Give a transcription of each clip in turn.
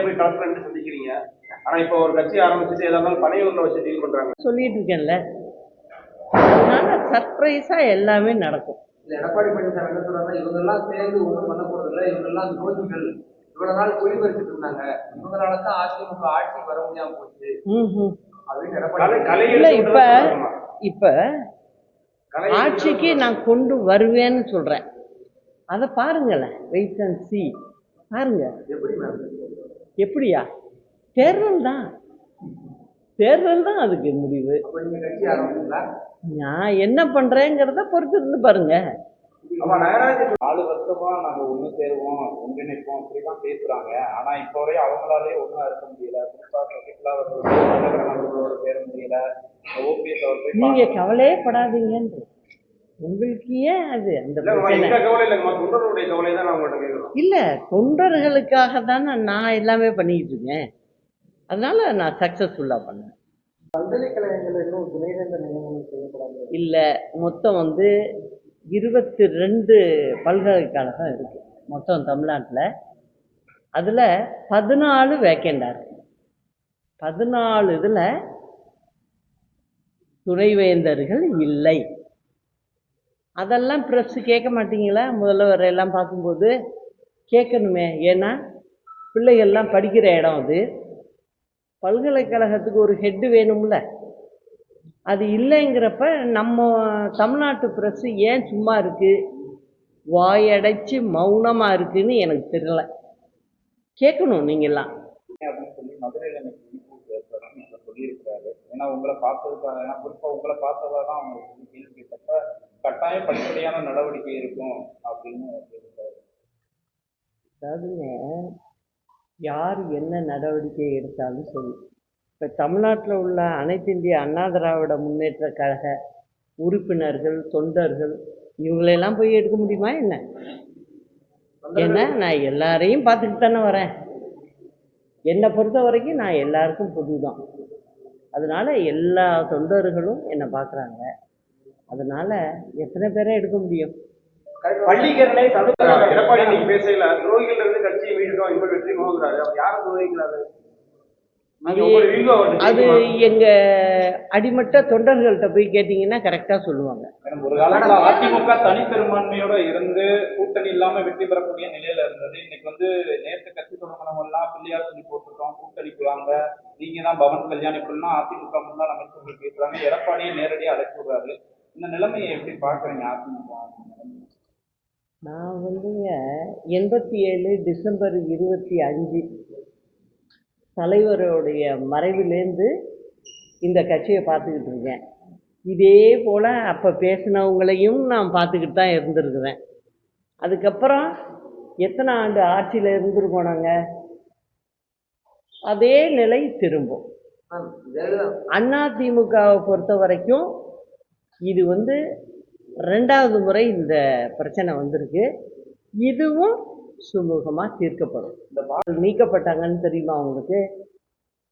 நேரடியாக போய் கலெக்டர் சந்திக்கிறீங்க. ஆனா இப்போ ஒரு கட்சி ஆரம்பிச்சுட்டு ஏதாவது பனையூர்ல வச்சு டீல் பண்றாங்க சொல்லிட்டு இருக்கேன்ல. அதனால சர்ப்ரைஸா எல்லாமே நடக்கும். எடப்பாடி பழனிசாமி என்ன சொல்றாங்க, இவங்கெல்லாம் சேர்ந்து ஒன்றும் பண்ண போறது இல்லை, இவங்கெல்லாம் துரோகிகள், இவ்வளவு நாள் பொய் பறிச்சுட்டு இருந்தாங்க, இவங்களாலதான் அதிமுக ஆட்சி வர முடியாம போச்சு அப்படின்னு எடப்பாடி. இப்ப ஆட்சிக்கு நான் கொண்டு வருவேன்னு சொல்றேன். அதை பாருங்களேன், வெயிட் அண்ட் சீ. பாருங்க எப்படியா. தேர்தல் தான் அதுக்கு முடிவு. நான் என்ன பண்றேங்கிறத பொறுத்து இருந்து பாருங்க. 4 வருஷமா நாங்க ஒண்ணு சேருவோம், ஒன்றிணைப்போம் அப்படிதான் பேசுறாங்க. ஆனா இப்ப வரையும் அவங்களாலே ஒண்ணா இருக்க முடியல. குறிப்பா சசிகலா அவர்களோட சேர முடியல. ஓபிஎஸ் அவர்கள் நீங்க கவலையே படாதீங்கன்னு உங்களுக்கு ஏன் அது அந்த இல்ல, தொண்டர்களுக்காக தானே நான் எல்லாமே பண்ணிக்கிட்டு இருக்கேன். அதனால நான் சக்சஸ்ஃபுல்லா பண்ணேன். பல்கலைக்கழகங்கள் இன்னும் துணைவேந்தர் நியமனம் செய்யப்படாது இல்ல, மொத்தம் 22 பல்கலைக்கழகம் இருக்கு மொத்தம் தமிழ்நாட்டில். அதில் 14 வேக்கண்டாக இருக்கு. 14 இதில் துணைவேந்தர்கள் இல்லை. அதெல்லாம் ப்ரெஸ் கேட்க மாட்டீங்களா? முதல்வர் எல்லாம் பார்க்கும்போது கேட்கணுமே. ஏன்னா பிள்ளைகள்லாம் படிக்கிற இடம் அது. பல்கலைக்கழகத்துக்கு ஒரு ஹெட்டு வேணும்ல. அது இல்லைங்கிறப்ப நம்ம தமிழ்நாட்டு ப்ரெஸ்ஸு ஏன் சும்மா இருக்குது, வாயடைச்சு மௌனமாக இருக்குன்னு எனக்கு தெரியல. கேட்கணும் நீங்கள்லாம் அப்படின்னு சொல்லி மதுரையில் சொல்லியிருக்கிறாரு. ஏன்னா உங்களை பார்த்ததுக்காக, ஏன்னா குறிப்பாக உங்களை பார்த்ததா தான் அவங்க கேள்வி கேட்டப்ப கட்டாயம் படிப்படியான நடவடிக்கை இருக்கும் அப்படின்னு சொல்லியிருக்காரு. அதாவதுங்க, யார் என்ன நடவடிக்கை எடுத்தாலும் சரி, இப்போ தமிழ்நாட்டில் உள்ள அனைத்து இந்திய அண்ணா திராவிட முன்னேற்ற கழக உறுப்பினர்கள், தொண்டர்கள் இவங்களெல்லாம் போய் எடுக்க முடியுமா என்ன? ஏன்னா நான் எல்லாரையும் பார்த்துக்கிட்டு தானே வரேன். என்னை பொறுத்த வரைக்கும் நான் எல்லாருக்கும் பொது தான். அதனால எல்லா தொண்டர்களும் என்னை பார்க்குறாங்க. அதனால எத்தனை பேரை எடுக்க முடியும்? பள்ளிக்கரணை எடப்பாடி நீங்க பேசல, துரோகிகள் இருந்து கட்சியை மீண்டும் இவர் வெற்றி போகிறாரு. அவர் யாரும் துரோகிக்கிறாரு? அது எங்க அடிமட்ட தொண்டர்கள்ட்ட போய் கேட்டீங்கன்னா கரெக்டா சொல்லுவாங்க. ஒரு காலத்துல அதிமுக தனிப்பெரும்பான்மையோட இருந்து கூட்டணி இல்லாம வெற்றி பெறக்கூடிய நிலையில இருந்தது. இன்னைக்கு நேற்று கட்சி தொடங்கினவங்க எல்லாம் பிள்ளையார் சொல்லி போட்டுருக்கோம், கூட்டணிக்கு வாங்க, நீங்க தான் பவன் கல்யாண் இப்படிலாம் அதிமுக முன்னாள் அமைச்சர்கள் பேசுறாங்க. எடப்பாடியை நேரடியாக அழைச்சி விடுறாரு. இந்த நிலைமையை எப்படி பாக்குறீங்க அதிமுக? நான் 87 டிசம்பர் 25 தலைவருடைய மறைவிலேருந்து இந்த கட்சியை பார்த்துக்கிட்டு இருக்கேன். இதே போல் அப்போ பேசினவங்களையும் நான் பார்த்துக்கிட்டு தான் இருந்திருக்கிறேன். அதுக்கப்புறம் எத்தனை ஆண்டு ஆட்சியில் இருந்திருக்கோம் நாங்கள். அதே நிலை திரும்பும். அதிமுகவை பொறுத்த வரைக்கும் இது 2வது முறை இந்த பிரச்சனை வந்திருக்கு. இதுவும் சுமூகமாக தீர்க்கப்படும். இந்த பால் நீக்கப்பட்டாங்கன்னு தெரியுமா உங்களுக்கு?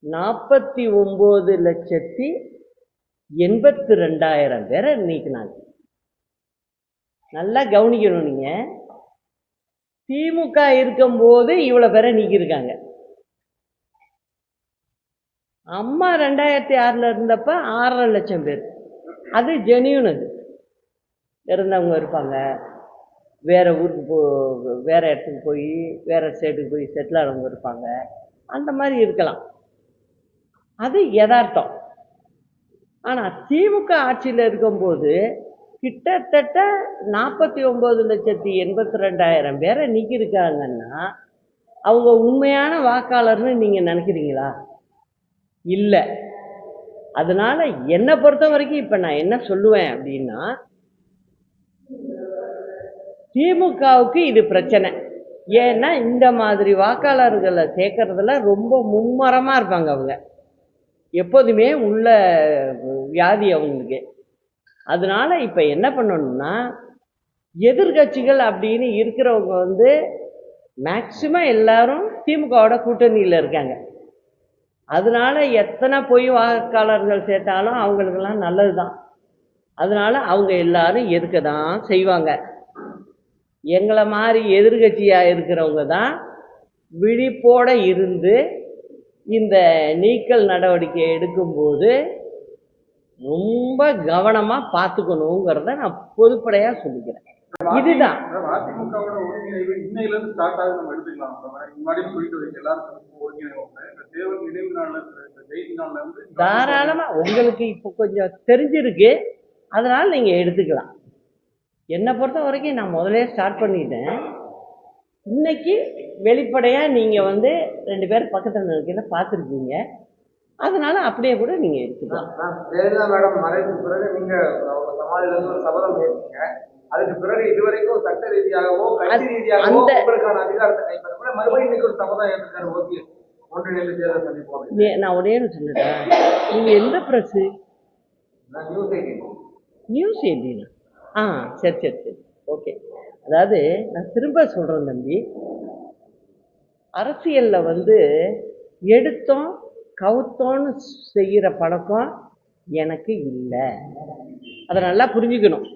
49,82,000 பேரை நீக்கினாங்க. நல்லா கவனிக்கணும். நீங்கள் திமுக இருக்கும்போது இவ்வளோ பேரை நீக்கியிருக்காங்க. அம்மா 2006 இருந்தப்ப 6.5 லட்சம் பேர். அது ஜெனியூன். அது இருந்தவங்க இருப்பாங்க, வேறு ஊருக்கு வேறு இடத்துக்கு போய் வேறு ஸ்டேட்டுக்கு போய் செட்டில் ஆனவங்க இருப்பாங்க. அந்த மாதிரி இருக்கலாம், அது யதார்த்தம். ஆனால் திமுக ஆட்சியில் இருக்கும்போது கிட்டத்தட்ட 49,82,000 பேரை நீக்கியிருக்காங்கன்னா அவங்க உண்மையான வாக்காளர்னு நீங்கள் நினைக்கிறீங்களா? இல்லை. அதனால் என்னை பொறுத்த வரைக்கும் இப்போ நான் என்ன சொல்லுவேன் அப்படின்னா, திமுகவுக்கு இது பிரச்சனை. ஏன்னா இந்த மாதிரி வாக்காளர்களை சேர்க்கறதுல ரொம்ப மும்மரமாக இருப்பாங்க. அவங்க எப்போதுமே உள்ள வியாதி அவங்களுக்கு. அதனால இப்போ என்ன பண்ணணும்னா, எதிர்கட்சிகள் அப்படின்னு இருக்கிறவங்க மேக்சிமம் எல்லாரும் திமுகவோட கூட்டணியில் இருக்காங்க. அதனால எத்தனை பொய் வாக்காளர்கள் சேர்த்தாலும் அவங்களுக்கெல்லாம் நல்லது தான். அதனால அவங்க எல்லாரும் எதுக்க தான் செய்வாங்க. எங்களை மாதிரி எதிர்கட்சியாக இருக்கிறவங்க தான் விழிப்போட இருந்து இந்த நீக்கல் நடவடிக்கை எடுக்கும்போது ரொம்ப கவனமாக பார்த்துக்கணுங்கிறத நான் பொதுப்படையாக சொல்லிக்கிறேன். இதுதான் அதிமுகவோட ஒருங்கிணைவு இன்னையில இருந்து ஸ்டார்ட் ஆகுது நம்ம எடுத்துக்கலாம். முன்னாடி சொல்லிட்டு வரீங்க எல்லாரும் ஒருங்கிணைவாங்க. இந்த தேர்தல் நினைவு நாள்ல இந்த ஜெயந்தி நாள்ல இருந்து தாராளமாக உங்களுக்கு இப்போ கொஞ்சம் தெரிஞ்சிருக்கு, அதனால் நீங்கள் எடுத்துக்கலாம். என்னை பொறுத்த வரைக்கும் நான் முதலே ஸ்டார்ட் பண்ணிட்டேன். இன்னைக்கு வெளிப்படையாக நீங்கள் வந்து 2 பேர் பக்கத்தில் இருக்கிறத பார்த்துருக்கீங்க, அதனால அப்படியே கூட நீங்கள் எடுத்துக்கலாம். ஜெயலலிதா மேடம் மறைவுக்கு பிறகு நீங்க அவங்க சமாதியில இருந்து ஒரு சபதம் ஏற்பீங்க. அதுக்கு பிறகு இதுவரைக்கும் சட்ட ரீதியாகவோ கட்சி ரீதியாகவோ உங்களுக்கான அதிகாரத்தை கைப்பற்ற மறுபடியும் இன்னைக்கு ஒரு சபதம் ஏற்றிருக்காரு ஓபிஎஸ். ஒன்றிணைந்து தேர்தல் சந்திப்போம். நான் ஒரே சொல்லிட்டேன். நீங்கள் எந்த ப்ரெஸ்ஸு? நியூஸ் 18. நியூஸ் 18. சரி சரி சரி, ஓகே. அதாவது நான் திரும்ப சொல்கிறேன் தம்பி, அரசியலில் வந்து எடுத்தோம் கவுத்தோன்னு செய்கிற பழக்கம் எனக்கு இல்லை. அதை நல்லா புரிஞ்சுக்கணும்.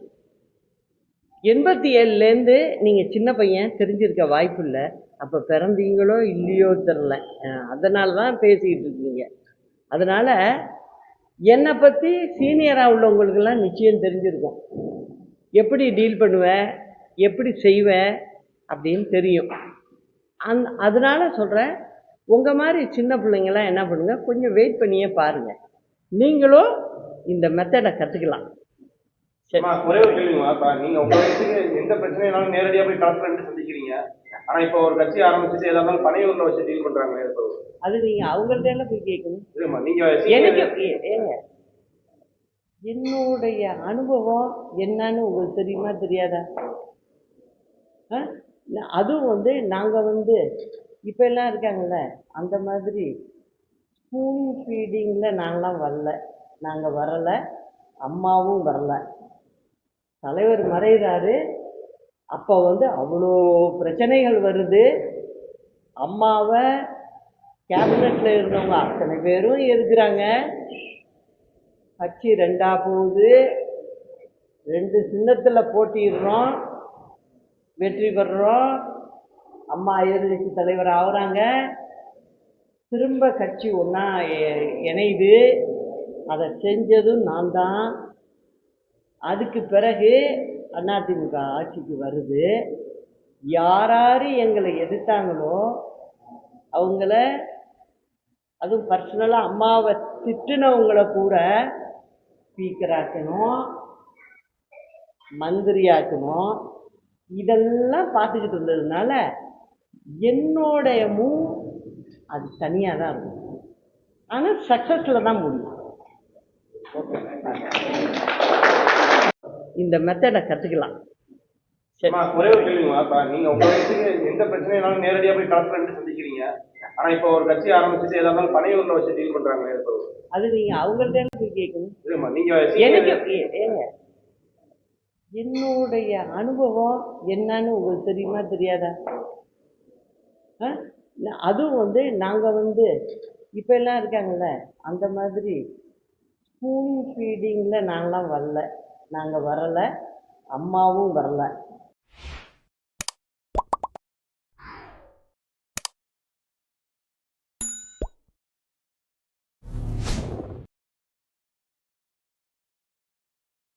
87லேருந்து நீங்கள் சின்ன பையன், தெரிஞ்சிருக்க வாய்ப்பு இல்லை. அப்போ பிறந்தீங்களோ இல்லையோ தெரில, அதனால தான் பேசிக்கிட்டு இருக்கீங்க. அதனால் என்னை பற்றி சீனியராக உள்ளவங்களுக்கெல்லாம் நிச்சயம் தெரிஞ்சிருக்கும். எப்படி டீல் பண்ணுவேன், எப்படி செய்வேன் அப்படின்னு தெரியும். அதனால சொல்கிறேன், உங்கள் மாதிரி சின்ன பிள்ளைங்களாம் என்ன பண்ணுங்கள், கொஞ்சம் வெயிட் பண்ணியே பாருங்கள், நீங்களும் இந்த மெத்தடை கற்றுக்கலாம். ஒரே ஒரு கேள்விமா, நீங்க உங்க வயசுக்கு எந்த பிரச்சனைனாலும் நேரடியாக போய் கலெக்டர் சந்திக்கிறீங்க. ஆனா இப்போ ஒரு கட்சி ஆரம்பிச்சுட்டு ஏதாவது பனையூர்ல வச்சு டீல் பண்றாங்களே, அது நீங்க அவங்கள்ட்ட போய் கேட்கணும். நீங்க எனக்கு என்னுடைய அனுபவம் என்னன்னு உங்களுக்கு தெரியுமா தெரியாதா? அதுவும் வந்து நாங்கள் வந்து இப்போ எல்லாம் இருக்காங்கல்ல, அந்த மாதிரி ஸ்பூன் ஃபீடிங்கில் நாங்களாம் வரல, நாங்கள் வரலை, அம்மாவும் வரல. தலைவர் மறைகிறாரு, அப்போ வந்து அவ்வளோ பிரச்சனைகள் வருது. அம்மாவை கேபினெட்டில் இருந்தவங்க அத்தனை பேரும் இருக்கிறாங்க. கட்சி 2ஆ போகுது, 2 சின்னத்தில் போட்டிடுறோம், வெற்றி பெறுறோம், அம்மா எதிர்கட்சி தலைவர் ஆகுறாங்க, திரும்ப கட்சி ஒன்றா இணையுது. அதை செஞ்சதும் நான் தான். அதுக்கு பிறகு அதிமுக ஆட்சிக்கு வருது. யார் எங்களை எதிர்த்தாங்களோ அவங்கள, அதுவும் பர்சனலாக அம்மாவை திட்டுனவங்களை கூட ஸ்பீக்கராக்கணும், மந்திரியாக்கணும், இதெல்லாம் பார்த்துக்கிட்டு இருந்ததுனால என்னுடைய மூவ் அது தனியாக தான் இருக்கும். ஆனால் சக்ஸஸில் தான் முடியும். இந்த மெத்தடை கற்றுக்கலாம். ஒரே ஒரு கேள்விமா, நீங்க உங்க வயசுக்கு எந்த பிரச்சனைனாலும் நேரடியாக போய் கலெக்டர் சந்திக்கிறீங்க. ஆனா இப்போ ஒரு கட்சி ஆரம்பிச்சுட்டு ஏதாவது பனையூர்ல வச்சு டீல் பண்றாங்களே, அது நீங்க அவங்கள்ட்ட போய் கேட்கணும். நீங்க எனக்கு என்னுடைய அனுபவம் என்னன்னு உங்களுக்கு தெரியுமா தெரியாதா? அதுவும் வந்து நாங்கள் வந்து இப்போ எல்லாம் இருக்காங்கல்ல, அந்த மாதிரி ஸ்பூன் ஃபீடிங்கில் நாங்களாம் வரல, நாங்கள் வரலை, அம்மாவும் வரல.